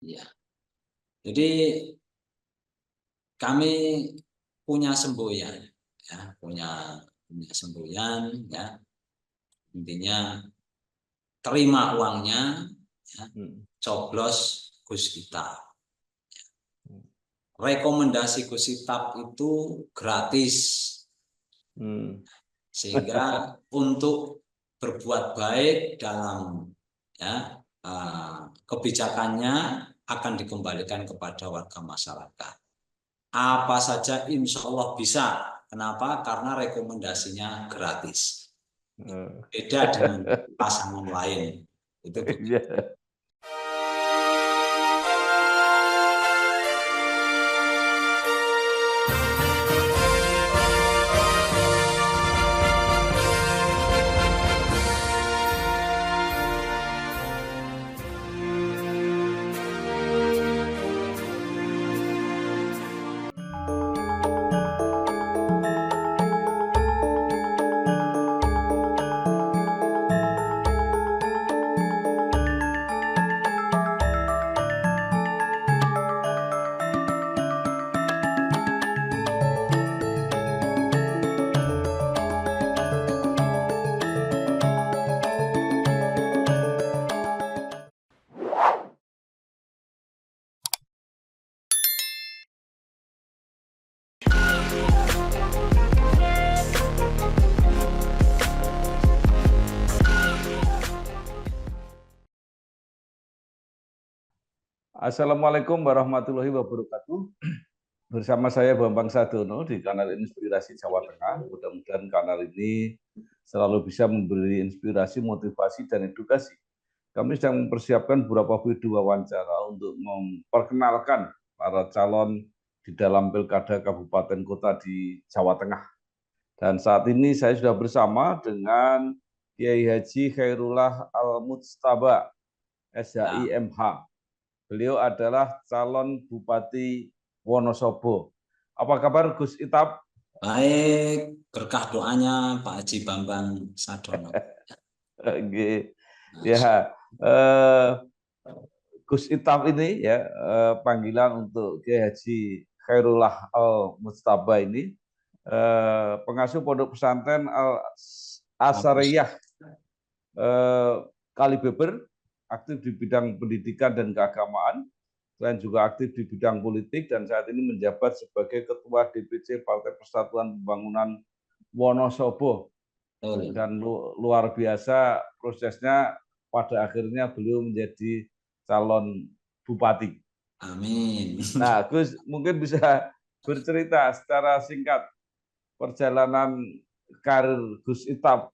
Ya. Jadi kami punya semboyan, ya, punya semboyan, ya. Intinya terima uangnya, ya, coblos Gus Ittaf. Rekomendasi Gus Ittaf itu gratis, sehingga untuk berbuat baik dalam, ya, kebijakannya akan dikembalikan kepada warga masyarakat. Apa saja insya Allah bisa. Kenapa? Karena rekomendasinya gratis. Beda dengan pasangan lain. Itu begitu. Assalamualaikum warahmatullahi wabarakatuh. Bersama saya Bambang Sadono di kanal Inspirasi Jawa Tengah. Mudah-mudahan kanal ini selalu bisa memberi inspirasi, motivasi, dan edukasi. Kami sedang mempersiapkan beberapa video wawancara untuk memperkenalkan para calon di dalam pilkada kabupaten kota di Jawa Tengah. Dan saat ini saya sudah bersama dengan Kiai Haji Khairullah Al-Mujtaba, SHI MH. Beliau adalah calon Bupati Wonosobo. Apa kabar Gus Ittaf? Baik, berkah doanya Pak Haji Bambang Sadono. Ya, Gus Ittaf ini ya panggilan untuk Kiai Haji Khairullah Al-Mujtaba ini pengasuh pondok pesantren Al-Asariyah Kalibeber, aktif di bidang pendidikan dan keagamaan, selain juga aktif di bidang politik dan saat ini menjabat sebagai Ketua DPC Partai Persatuan Pembangunan Wonosobo. Dan luar biasa prosesnya, pada akhirnya beliau menjadi calon bupati. Amin. Nah, Gus mungkin bisa bercerita secara singkat perjalanan karir Gus Ittaf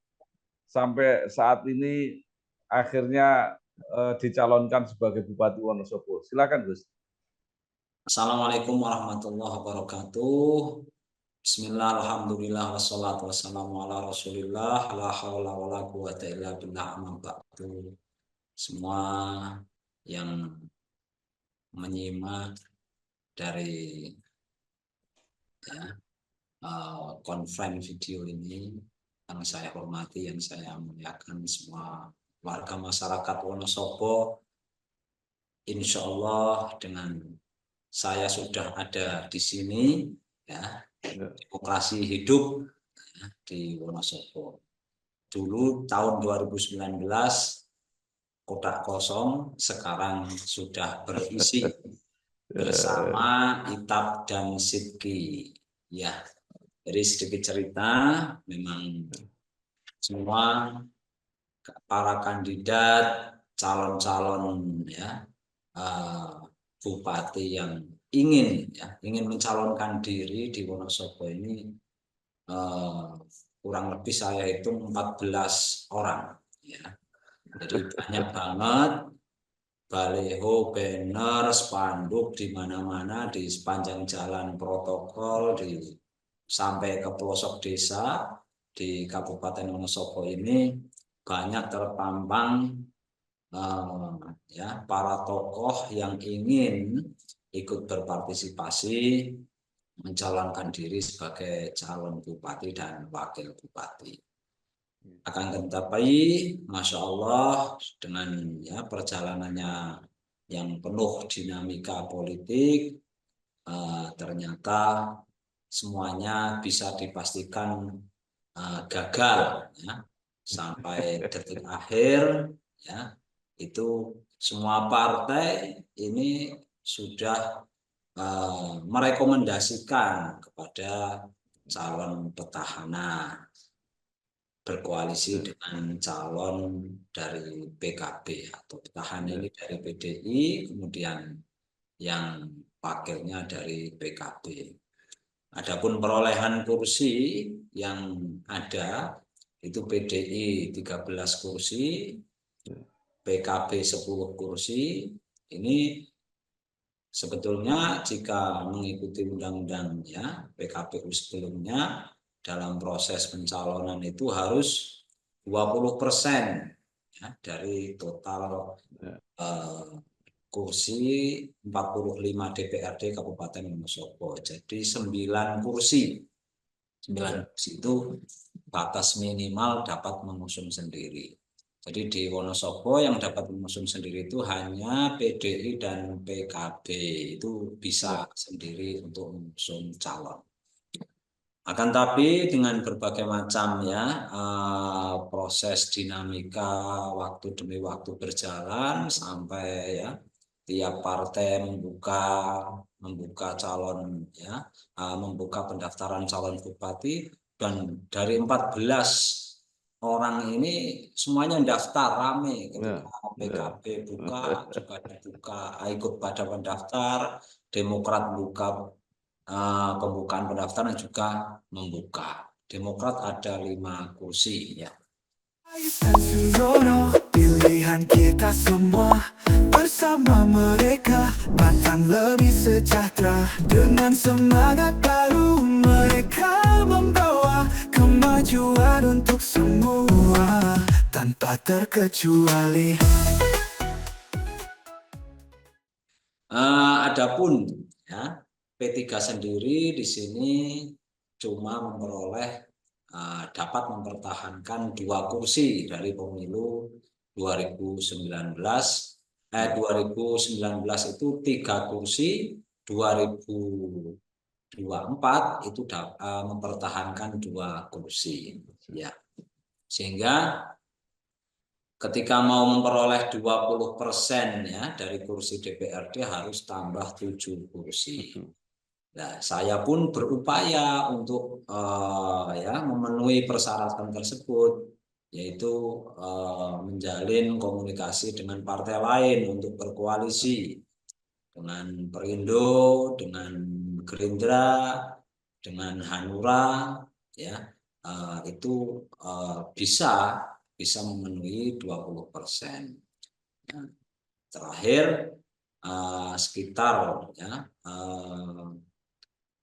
sampai saat ini akhirnya dicalonkan sebagai Bupati Wonosobo. Silakan Gus. Assalamualaikum warahmatullahi wabarakatuh. Bismillah, alhamdulillah, wassalatu wassalamu ala rasulillah, la hawla wa la quwata illa billah, amma ba'du. Semua yang menyimak dari konferensi video ini, yang saya hormati, yang saya muliakan, semua warga masyarakat Wonosobo, insya Allah dengan saya sudah ada di sini, ya, demokrasi hidup, ya, di Wonosobo. Dulu tahun 2019 kotak kosong, sekarang sudah berisi bersama Ittaf dan Sidki. Ya, jadi sedikit cerita, memang semua para kandidat, calon-calon, ya, bupati yang ingin mencalonkan diri di Wonosobo ini, kurang lebih saya hitung 14 orang, ya. Jadi banyak banget baliho, banner, spanduk di mana-mana, di sepanjang jalan protokol, sampai ke pelosok desa di Kabupaten Wonosobo ini banyak terpampang ya, para tokoh yang ingin ikut berpartisipasi mencalonkan diri sebagai calon bupati dan wakil bupati. Akan tetapi, masya Allah, dengan ya perjalanannya yang penuh dinamika politik, ternyata semuanya bisa dipastikan gagal ya. Sampai detik akhir ya, itu semua partai ini sudah merekomendasikan kepada calon petahana berkoalisi dengan calon dari PKB atau petahana ini dari PDI, kemudian yang wakilnya dari PKB. Adapun perolehan kursi yang ada itu PDI 13 kursi, PKB 10 kursi. Ini sebetulnya jika mengikuti undang-undang ya PKPU sebelumnya, dalam proses pencalonan itu harus 20% ya, dari total kursi 45 DPRD Kabupaten Wonosobo. Jadi 9 kursi. 9 kursi itu batas minimal dapat mengusung sendiri. Jadi di Wonosobo yang dapat mengusung sendiri itu hanya PDI dan PKB, itu bisa sendiri untuk mengusung calon. Akan tapi dengan berbagai macam ya proses dinamika waktu demi waktu berjalan sampai ya tiap partai membuka calon ya, membuka pendaftaran calon bupati, dan dari 14 orang ini semuanya daftar rame ketika PKB buka juga dibuka, ikut pada pendaftar, Demokrat buka pembukaan pendaftaran juga membuka. Demokrat ada 5 kursi ya. Pilihan kita semua bersama mereka, Batang lebih sejahtera. Dengan semangat baru mereka membawa kemajuan untuk semua tanpa terkecuali. Adapun ya P3 sendiri di sini cuma memperoleh dapat mempertahankan 2 kursi dari pemilu 2019. 2019 itu 3 kursi, 2024 itu mempertahankan 2 kursi ya. Sehingga ketika mau memperoleh 20% ya dari kursi DPRD harus tambah 7 kursi. Nah, saya pun berupaya untuk ya memenuhi persyaratan tersebut, yaitu menjalin komunikasi dengan partai lain untuk berkoalisi dengan Perindo, dengan Gerindra, dengan Hanura, ya itu bisa memenuhi 20%. Nah, terakhir sekitar ya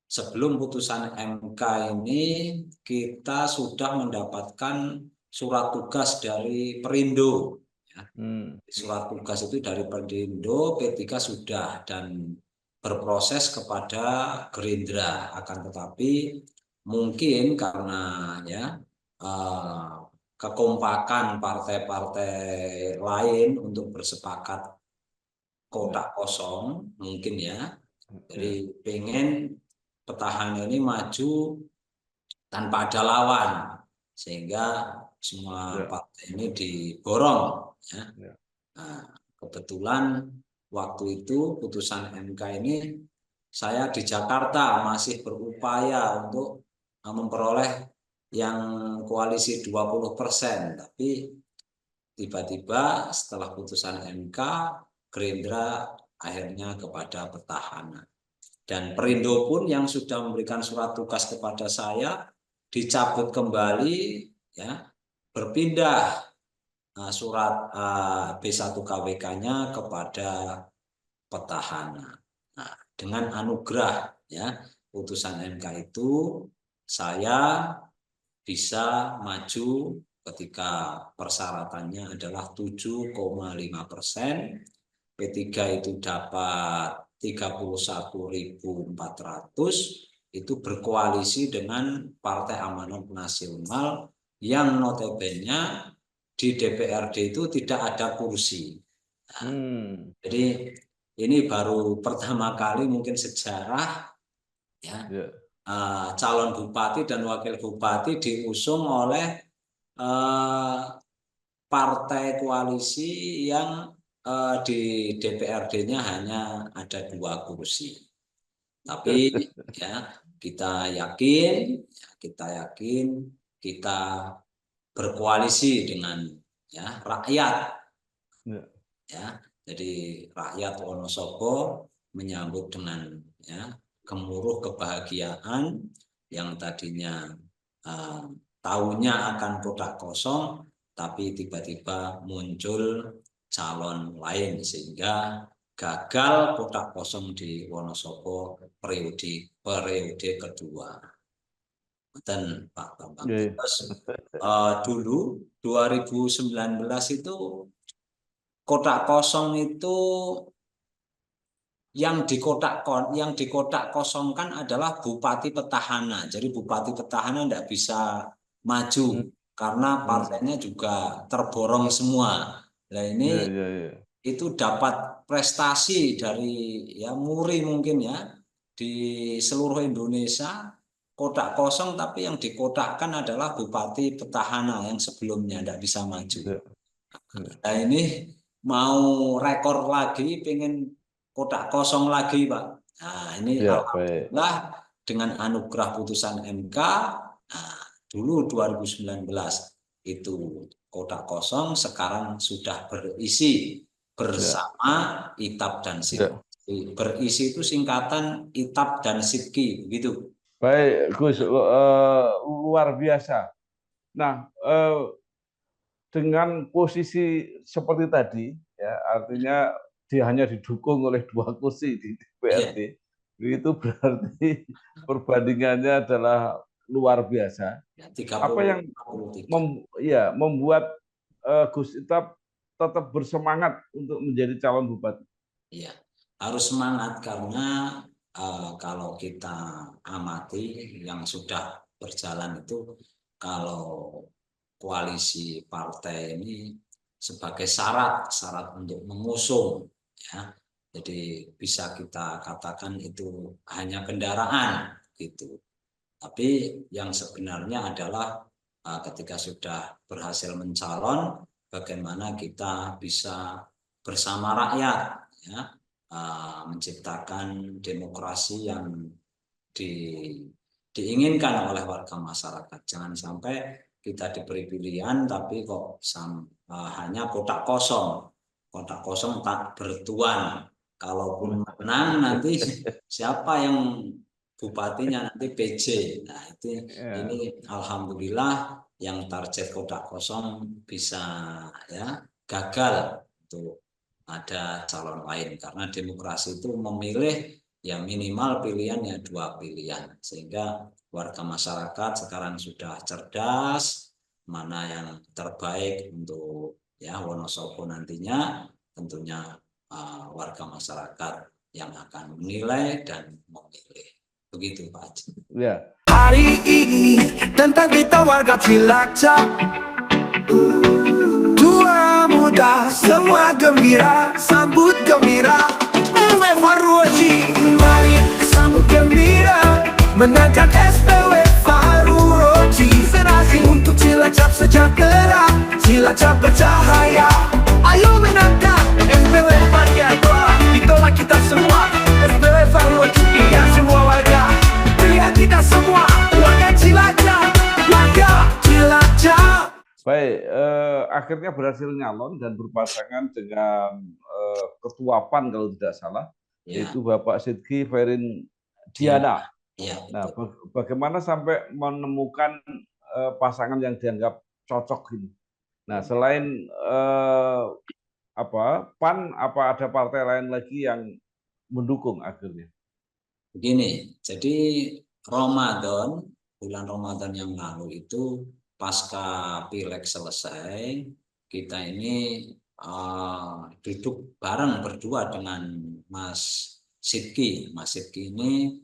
sebelum putusan MK ini kita sudah mendapatkan surat tugas dari Perindo. Ya. Surat tugas itu dari Perindo, P3 sudah dan berproses kepada Gerindra. Akan tetapi mungkin karena ya kekompakan partai-partai lain untuk bersepakat kotak kosong mungkin ya. Jadi pengen petahana ini maju tanpa ada lawan, sehingga semua partai ini diborong ya. Nah, kebetulan waktu itu putusan MK ini saya di Jakarta masih berupaya untuk memperoleh yang koalisi 20%, tapi tiba-tiba setelah putusan MK Gerindra akhirnya kepada petahana. Dan Perindo pun yang sudah memberikan surat tugas kepada saya dicabut kembali ya, berpindah surat B1 KWK-nya kepada petahana. Nah, dengan anugerah ya putusan MK itu saya bisa maju ketika persyaratannya adalah 7,5%, P3 itu dapat 31.400, itu berkoalisi dengan Partai Amanat Nasional yang notabene di DPRD itu tidak ada kursi. Jadi ini baru pertama kali mungkin sejarah ya, calon bupati dan wakil bupati diusung oleh partai koalisi yang di DPRD-nya hanya ada 2 kursi. Tapi ya kita yakin kita berkoalisi dengan ya rakyat. Ya, jadi rakyat Wonosobo menyambut dengan ya gemuruh kebahagiaan yang tadinya tahunya akan kotak kosong, tapi tiba-tiba muncul calon lain sehingga gagal kotak kosong di Wonosobo periode kedua. Dan Pak Bambang, dulu 2019 itu kotak kosong itu yang di kotak kosongkan adalah bupati petahana. Jadi bupati petahana tidak bisa maju karena partainya juga terborong semua. Nah ini itu dapat prestasi dari ya Muri mungkin ya di seluruh Indonesia kotak kosong, tapi yang dikotakkan adalah bupati petahana yang sebelumnya tidak bisa maju. Nah ini mau rekor lagi, pengen kotak kosong lagi, Pak. Nah ini alhamdulillah dengan anugerah putusan MK, dulu 2019 itu kotak kosong, sekarang sudah berisi bersama ITAB dan SIDKI. Berisi itu singkatan ITAB dan SIDKI, begitu. Baik, Gus, luar biasa. Nah, dengan posisi seperti tadi, ya artinya dia hanya didukung oleh 2 kursi di DPRD, itu berarti perbandingannya adalah luar biasa. Ya, 30, apa yang membuat Gus ITAB tetap bersemangat untuk menjadi calon bupati? Iya, harus semangat karena kalau kita amati yang sudah berjalan itu, kalau koalisi partai ini sebagai syarat untuk mengusung, ya, jadi bisa kita katakan itu hanya kendaraan gitu. Tapi yang sebenarnya adalah ketika sudah berhasil mencalon, bagaimana kita bisa bersama rakyat, ya, menciptakan demokrasi yang diinginkan oleh warga masyarakat. Jangan sampai kita diberi pilihan tapi kok hanya kotak kosong tak bertuan. Kalaupun menang nanti siapa yang bupatinya nanti PJ. Nah itu ini alhamdulillah yang target kotak kosong bisa ya gagal untuk ada calon lain, karena demokrasi itu memilih ya minimal pilihannya 2 pilihan, sehingga warga masyarakat sekarang sudah cerdas mana yang terbaik untuk ya Wonosobo nantinya. Tentunya warga masyarakat yang akan menilai dan memilih, begitu Pak Haji. Ya. Hari ini tentang kita warga Cilacap, tua muda semua gembira, sambut gembira Faruji, mari sambut gembira menangkan SPW Faruji. Serasi untuk Cilacap sejahtera, Cilacap bercahaya, ayo menangkan SPW Faruji. Itulah kita semua, SPW Faruji, ya semua warga, pilihan kita semua, warga Cilacap, warga Cilacap. Baik, akhirnya berhasil nyalon dan berpasangan dengan ketua PAN kalau tidak salah, yaitu Bapak Sidki Ferin Diana. Nah, bagaimana sampai menemukan pasangan yang dianggap cocok ini? Nah, selain PAN, apa ada partai lain lagi yang mendukung akhirnya? Begini, jadi bulan Ramadan yang lalu itu pasca pileg selesai, kita ini duduk bareng berdua dengan Mas Sidki. Mas Sidki ini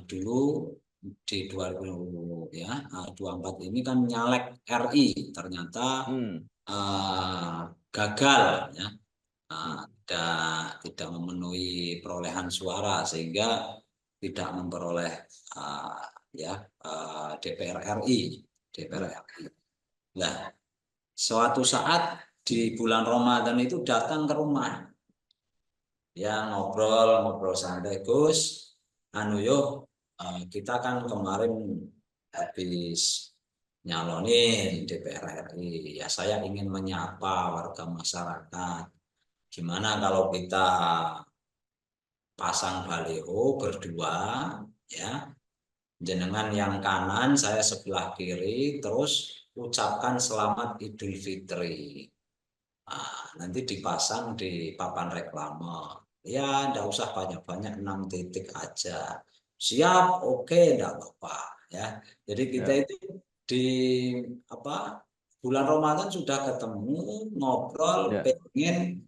dulu di 2024 ini kan nyalek RI, ternyata gagal ya. tidak memenuhi perolehan suara sehingga tidak memperoleh DPR RI. Nah, suatu saat di bulan Ramadan itu datang ke rumah, ya ngobrol santai, Gus, kita kan kemarin habis nyalonin DPR RI, ya saya ingin menyapa warga masyarakat. Gimana kalau kita pasang baliho berdua, ya, jenengan yang kanan, saya sebelah kiri, terus ucapkan selamat Idul Fitri. Nanti dipasang di papan reklame. Ya, enggak usah banyak-banyak, 6 titik aja. Siap, oke, enggak apa-apa. Ya, jadi kita itu di bulan Ramadan sudah ketemu, ngobrol, pengen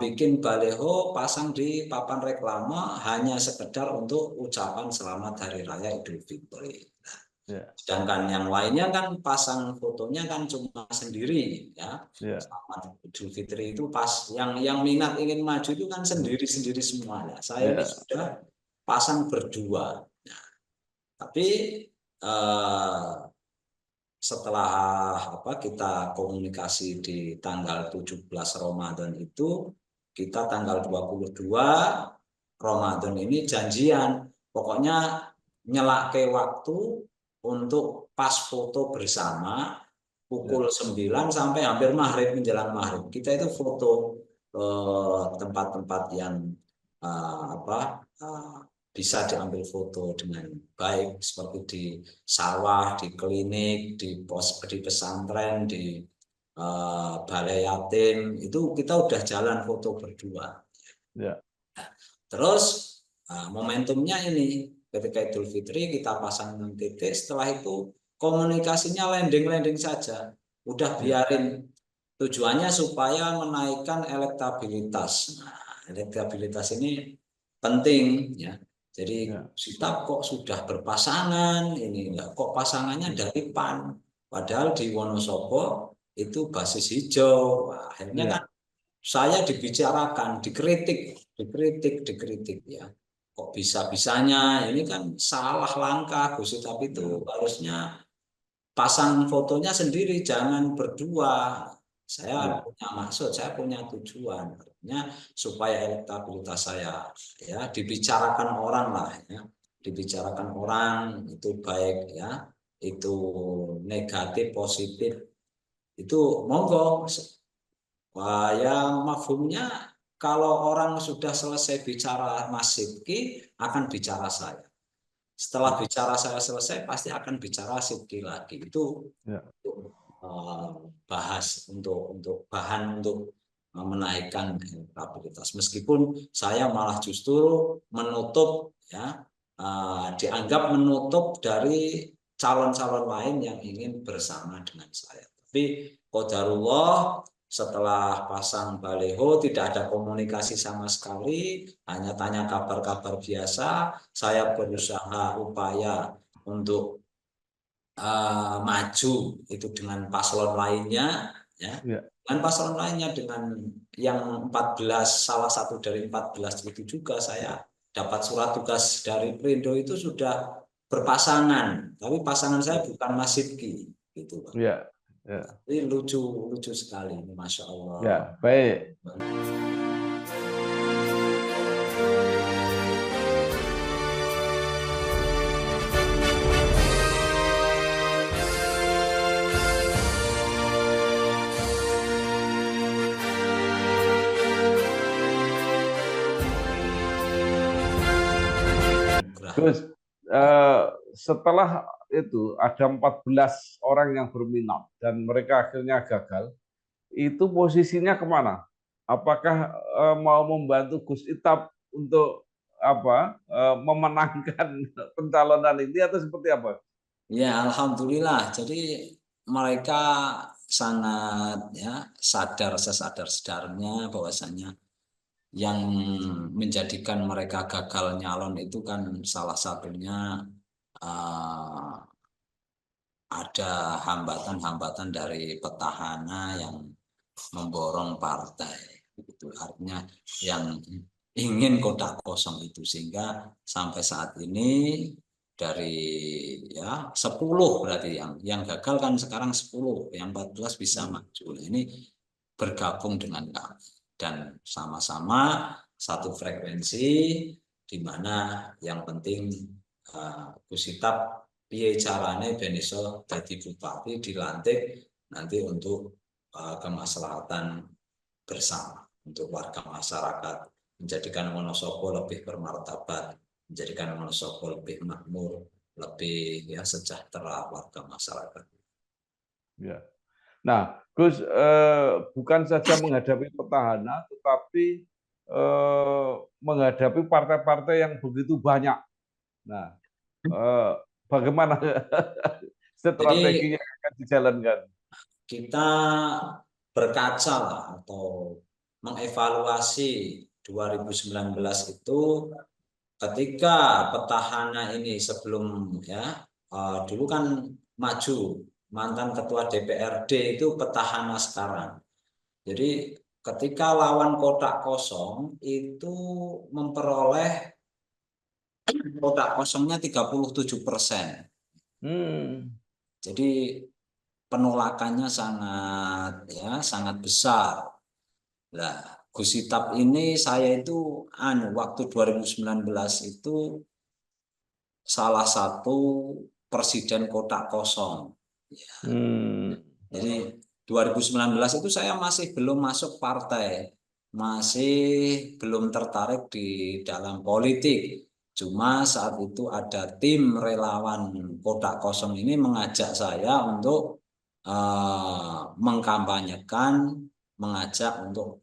bikin baliho, pasang di papan reklame hanya sekedar untuk ucapan selamat Hari Raya Idul Fitri. Sedangkan yang lainnya kan pasang fotonya kan cuma sendiri, ya. Selamat Idul Fitri itu pas yang minat ingin maju itu kan sendiri-sendiri semuanya. Saya ini sudah pasang berdua. Nah, tapi setelah kita komunikasi di tanggal 17 Ramadan itu, kita tanggal 22 Ramadan ini janjian, pokoknya nyelake waktu untuk pas foto bersama pukul 9 sampai hampir maghrib, menjelang maghrib. Kita itu foto tempat-tempat yang bisa diambil foto dengan baik, seperti di sawah, di klinik, di pesantren, di balai yatim, itu kita udah jalan foto berdua. Terus momentumnya ini, ketika Idul Fitri kita pasang titik, setelah itu komunikasinya landing saja. Udah biarin, tujuannya supaya menaikkan elektabilitas. Nah, elektabilitas ini penting, ya. Jadi kita kok sudah berpasangan, ini enggak, kok pasangannya dari PAN, padahal di Wonosobo itu basis hijau. Wah, akhirnya kan saya dibicarakan, dikritik ya. Kok bisa-bisanya, ini kan salah langkah, Gus, tapi itu harusnya pasang fotonya sendiri, jangan berdua. Saya punya maksud, saya punya tujuan, supaya elektabilitas saya, ya, dibicarakan orang lah, ya, dibicarakan orang, itu baik, ya, itu negatif, positif, itu monggo. Ya, mafhumnya kalau orang sudah selesai bicara Mas Sidki, akan bicara saya. Setelah bicara saya selesai, pasti akan bicara Sidki lagi. Itu bahas untuk bahan untuk menaikkan elektabilitas. Meskipun saya malah justru menutup, ya, dianggap menutup dari calon-calon lain yang ingin bersama dengan saya. Tapi qadarullah, setelah pasang baliho tidak ada komunikasi sama sekali, hanya tanya kabar-kabar biasa. Saya berusaha upaya untuk maju itu dengan paslon lainnya, ya. Dengan paslon lainnya, dengan yang 14, salah satu dari 14 itu juga saya dapat surat tugas dari Perindo, itu sudah berpasangan, tapi pasangan saya bukan Mas Sidki, gitu, Pak. Ini lucu sekali, Masya Allah. Ya, baik. Gus, setelah itu ada 14 orang yang berminat dan mereka akhirnya gagal, itu posisinya kemana? Apakah mau membantu Gus Itap untuk memenangkan pencalonan ini atau seperti apa? Ya, alhamdulillah. Jadi mereka sangat, ya, sesadar-sadarnya bahwasanya yang menjadikan mereka gagal nyalon itu kan salah satunya ada hambatan-hambatan dari petahana yang memborong partai. Itu artinya yang ingin kotak kosong itu, sehingga sampai saat ini dari ya 10 berarti yang gagal kan sekarang 10, yang 14 bisa maju. Ini bergabung dengan kami dan sama-sama satu frekuensi, di mana yang penting Gus Itap piye carane ben iso dadi bupati dilantik nanti untuk kemaslahatan bersama, untuk warga masyarakat, menjadikan Wonosobo lebih bermartabat, menjadikan Wonosobo lebih makmur, lebih ya sejahtera warga masyarakat. Ya. Nah, Gus, bukan saja menghadapi petahana, tetapi menghadapi partai-partai yang begitu banyak. Nah, bagaimana Jadi strateginya yang akan dijalankan? kita berkaca lah, atau mengevaluasi 2019 itu, ketika petahana ini sebelum ya dulu kan maju mantan ketua DPRD itu petahana sekarang. Jadi ketika lawan kotak kosong itu memperoleh kotak kosongnya 37%. Jadi penolakannya sangat besar. Nah, Gus Itap ini saya itu waktu 2019 itu salah satu presiden kotak kosong. Ya. Jadi 2019 itu saya masih belum masuk partai, masih belum tertarik di dalam politik. Cuma saat itu ada tim relawan kotak kosong ini mengajak saya untuk mengkampanyekan, mengajak untuk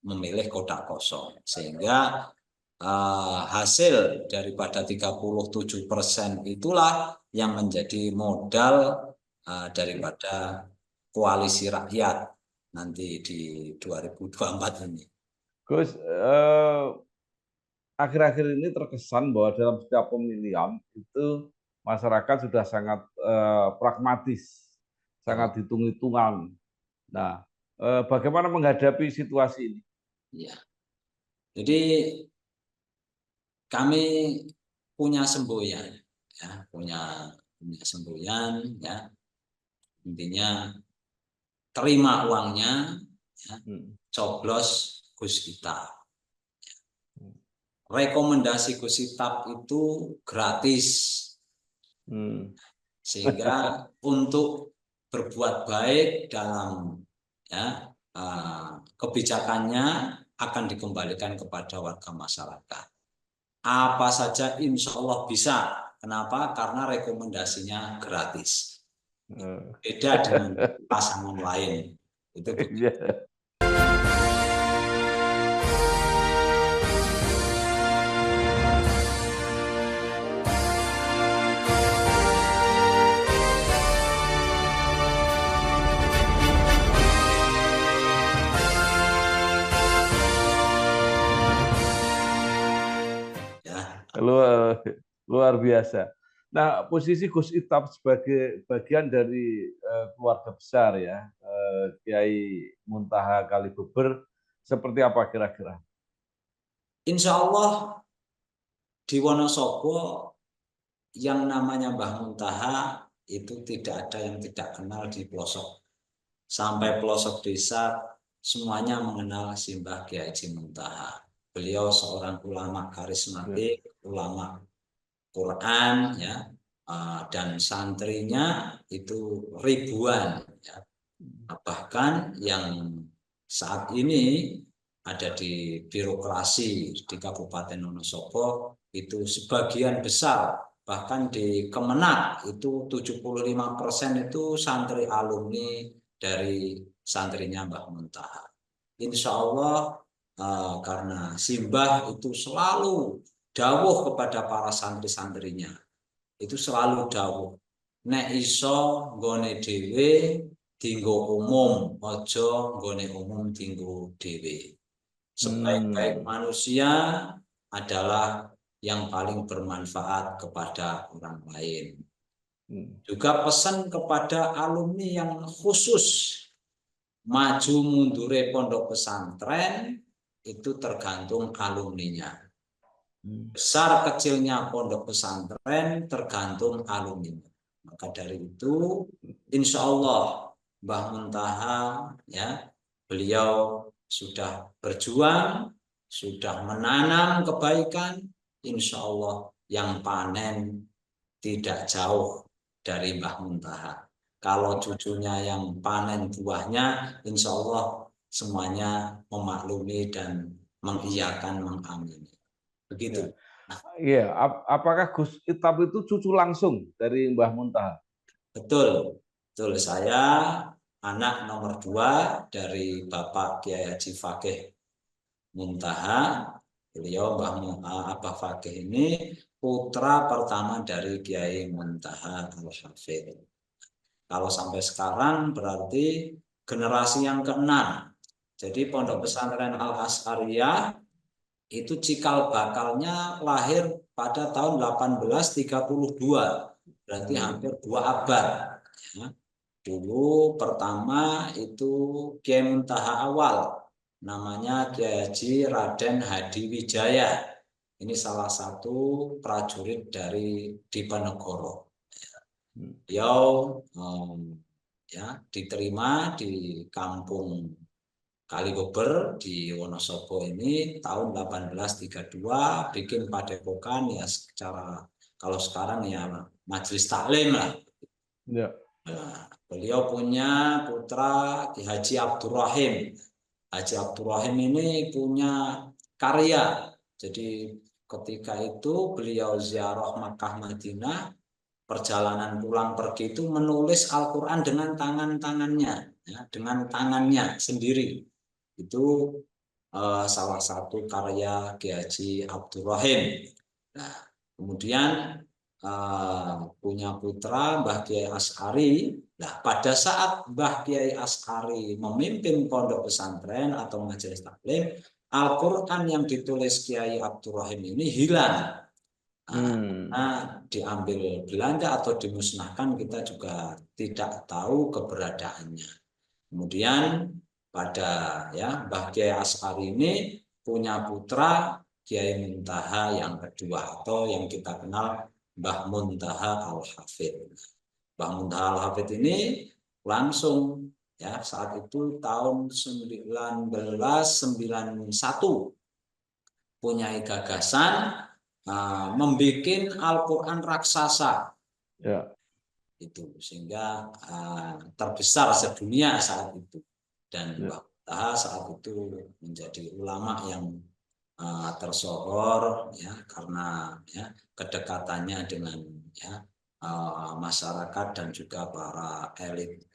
memilih kotak kosong, sehingga hasil daripada 37% itulah yang menjadi modal daripada koalisi rakyat nanti di 2024 ini. Gus, akhir-akhir ini terkesan bahwa dalam setiap pemilihan itu masyarakat sudah sangat pragmatis, sangat hitung-hitungan. Nah, bagaimana menghadapi situasi ini? Ya. Jadi kami punya semboyan, ya, punya semboyan, ya. Intinya terima uangnya, ya, coblos Gus Itap. Rekomendasi Gus Itap itu gratis, sehingga untuk berbuat baik dalam ya kebijakannya akan dikembalikan kepada warga masyarakat. Apa saja insya Allah bisa. Kenapa? Karena rekomendasinya gratis. Beda dengan pasangan lain. Itu luar biasa. Nah, posisi Gus Itap sebagai bagian dari keluarga besar ya, Kiai Muntaha Kalibeber, seperti apa kira-kira? Insya Allah di Wonosobo yang namanya Mbah Muntaha itu tidak ada yang tidak kenal di pelosok. Sampai pelosok desa semuanya mengenal Simbah Kiai Haji Muntaha. Beliau seorang ulama karismatik, ulama Quran, ya, dan santrinya itu ribuan, ya. Bahkan yang saat ini ada di birokrasi di Kabupaten Wonosobo itu sebagian besar, bahkan di Kemenak itu 75% itu santri alumni dari santrinya Mbah Muntaha. Insya Allah karena Simbah itu selalu dawuh kepada para santri-santrinya, itu selalu dawuh, nek iso nggone dhewe dinggo umum, ojo nggone umum dinggo dhewe. Sebaik-baik manusia adalah yang paling bermanfaat kepada orang lain. Juga pesan kepada alumni yang khusus maju mundure pondok pesantren itu tergantung alumninya. Besar kecilnya pondok pesantren tergantung alumninya. Maka dari itu, insya Allah Mbah Muntaha ya, beliau sudah berjuang, sudah menanam kebaikan, insya Allah yang panen tidak jauh dari Mbah Muntaha. Kalau cucunya yang panen buahnya, insya Allah semuanya memaklumi dan mengiyakan, mengamini. Begitu. Iya, apakah Gus Itap itu cucu langsung dari Mbah Muntaha? Betul, betul. Saya anak nomor 2 dari Bapak Kiai Haji Fakih Muntaha. Beliau Abah Fakih ini putra pertama dari Kiai Muntaha Al-Hafidh. Kalau sampai sekarang berarti generasi yang ke-6. Jadi Pondok Pesantren Al-As'ariyah itu cikal bakalnya lahir pada tahun 1832. Berarti hampir 2 abad. Ya. Dulu pertama itu Kiai Muntaha awal, namanya Kiai Haji Raden Hadiwijaya. Ini salah satu prajurit dari Diponegoro. Beliau ya diterima di kampung Kaligober di Wonosobo ini tahun 1832, bikin padepokan ya secara kalau sekarang ya majelis taklim lah. Ya. Nah, beliau punya putra Ki Haji Abdurrahim. Haji Abdurrahim ini punya karya. Jadi ketika itu beliau ziarah Makkah Madinah, perjalanan pulang pergi itu menulis Al-Quran dengan tangan-tangannya, ya, dengan tangannya sendiri. Itu salah satu karya Ki Haji Abdurrahim. Nah, kemudian punya putra Mbah Kiai As'ari. Nah, pada saat Mbah Kiai As'ari memimpin pondok pesantren atau majelis taklim, Al-Quran yang ditulis Kiai Abdurrahim ini hilang. Nah, diambil Belanda atau dimusnahkan, kita juga tidak tahu keberadaannya. Kemudian pada Mbah Kiai As'ari ini punya putra Kiai Muntaha yang kedua atau yang kita kenal Mbah Muntaha Al-Hafidh. Mbah Muntaha Al-Hafidh ini langsung saat itu tahun 1991 punya gagasan membuat Al-Quran raksasa. Ya. Itu sehingga terbesar sedunia saat itu. Dan Mbah Muntaha saat itu menjadi ulama yang tersohor karena kedekatannya dengan masyarakat dan juga para elit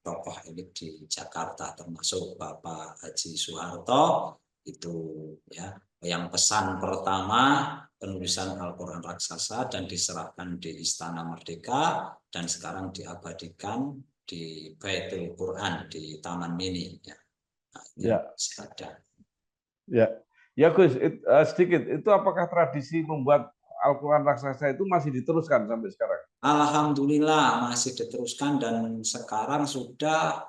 tokoh elit di Jakarta, termasuk Bapak Haji Soeharto. Itu yang pesan pertama penulisan Al-Quran raksasa dan diserahkan di Istana Merdeka dan sekarang diabadikan di Baitul Quran di Taman Mini. Ya Gus, sedikit itu apakah tradisi membuat Al-Quran raksasa itu masih diteruskan sampai sekarang? Alhamdulillah masih diteruskan dan sekarang sudah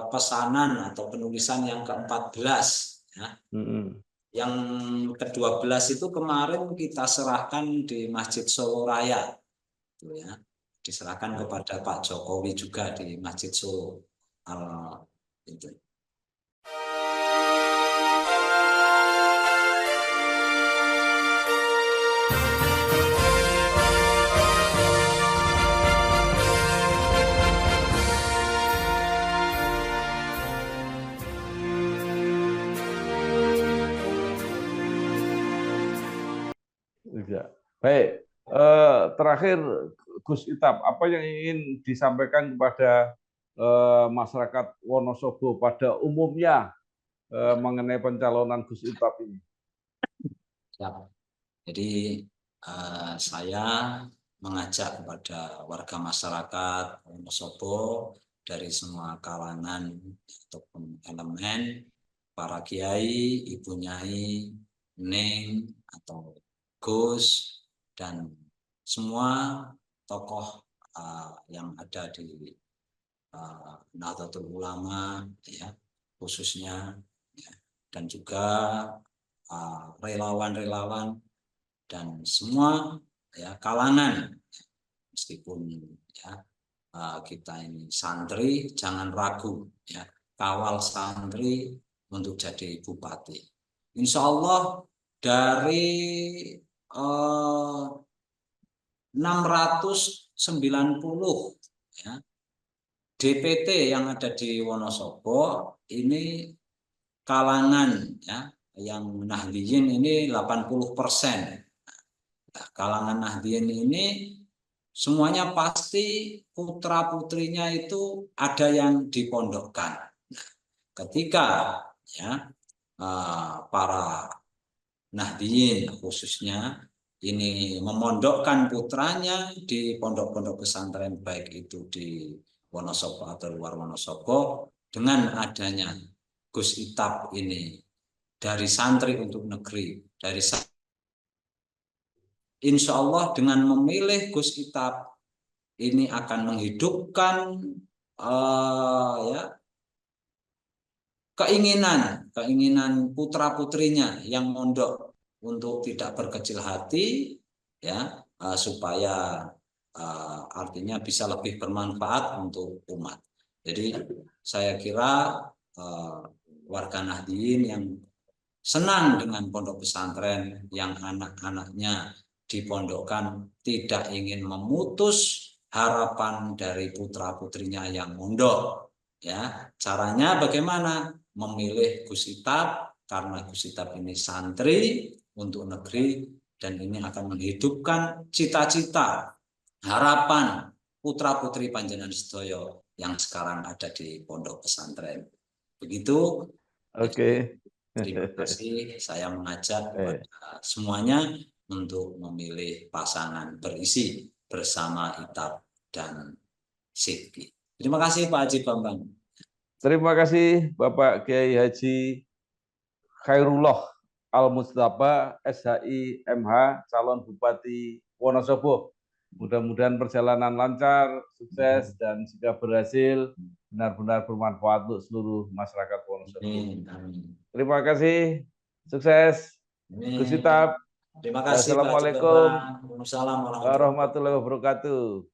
pesanan atau penulisan yang ke-14 Yang ke-12 itu kemarin kita serahkan di Masjid Solo Raya. Diserahkan kepada Pak Jokowi juga di Masjid Solo. Itu. Baik, terakhir Gus Itap, apa yang ingin disampaikan kepada masyarakat Wonosobo pada umumnya mengenai pencalonan Gus Itap ini? Jadi saya mengajak kepada warga masyarakat Wonosobo dari semua kalangan ataupun elemen, para kiai, ibu nyai, neng atau Gus dan semua tokoh yang ada di Nahdlatul Ulama, ya, khususnya, ya, dan juga relawan-relawan dan semua, ya, kalangan, meskipun, ya, kita ini santri, jangan ragu, ya, kawal santri untuk jadi bupati. Insya Allah dari 690, ya, DPT yang ada di Wonosobo ini kalangan, ya, yang Nahdliyin ini 80%. Nah, kalangan Nahdliyin ini semuanya pasti putra-putrinya itu ada yang dipondokkan. Nah, ketika, ya, para Nahdliyin khususnya ini memondokkan putranya di pondok-pondok pesantren, baik itu di Wonosobo atau luar Wonosobo, dengan adanya Gus Itap ini dari santri untuk negeri, insya Allah dengan memilih Gus Itap ini akan menghidupkan, ya, keinginan putra-putrinya yang mondok untuk tidak berkecil hati, ya, supaya artinya bisa lebih bermanfaat untuk umat. Jadi saya kira warga Nahdliyin yang senang dengan pondok pesantren, yang anak-anaknya dipondokkan, tidak ingin memutus harapan dari putra-putrinya yang mondok, ya, caranya bagaimana? Memilih Gus Itap, karena Gus Itap ini santri untuk negeri, dan ini akan menghidupkan cita-cita, harapan putra-putri panjenengan sedaya yang sekarang ada di pondok pesantren. Begitu. Oke. Terima kasih. Saya mengajak kepada semuanya untuk memilih pasangan berisi bersama Itap dan Sidki. Terima kasih Pak Haji Bambang. Terima kasih Bapak Kiai Haji Khairullah Al-Mustafa, SHI MH, calon Bupati Wonosobo. Mudah-mudahan perjalanan lancar, sukses, dan jika berhasil, benar-benar bermanfaat untuk seluruh masyarakat Wonosobo. Terima kasih, sukses. Gus Itap. Terima kasih. Wassalamualaikum warahmatullahi wabarakatuh. warahmatullahi wabarakatuh.